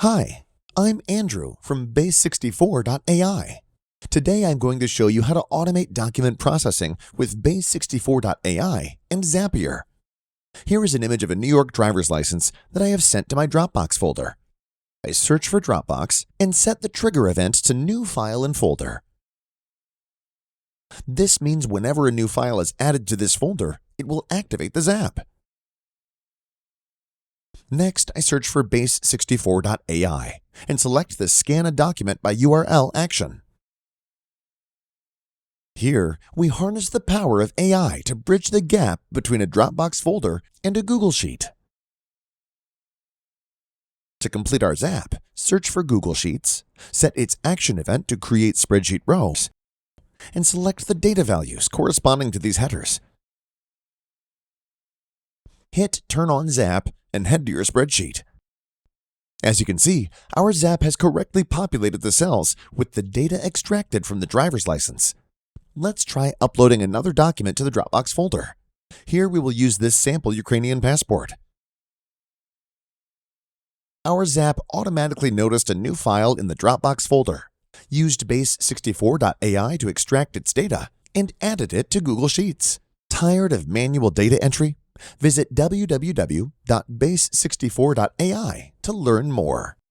Hi, I'm Andrew from Base64.ai. Today I'm going to show you how to automate document processing with Base64.ai and Zapier. Here is an image of a New York driver's license that I have sent to my Dropbox folder. I search for Dropbox and set the trigger event to New File and Folder. This means whenever a new file is added to this folder, it will activate the Zap. Next, I search for Base64.ai and select the Scan a Document by URL action. Here, we harness the power of AI to bridge the gap between a Dropbox folder and a Google Sheet. To complete our Zap, search for Google Sheets, set its action event to create spreadsheet rows, and select the data values corresponding to these headers. Hit Turn on Zap and head to your spreadsheet. As you can see, our Zap has correctly populated the cells with the data extracted from the driver's license. Let's try uploading another document to the Dropbox folder. Here we will use this sample Ukrainian passport. Our Zap automatically noticed a new file in the Dropbox folder, used Base64.ai to extract its data, and added it to Google Sheets. Tired of manual data entry? Visit www.base64.ai to learn more.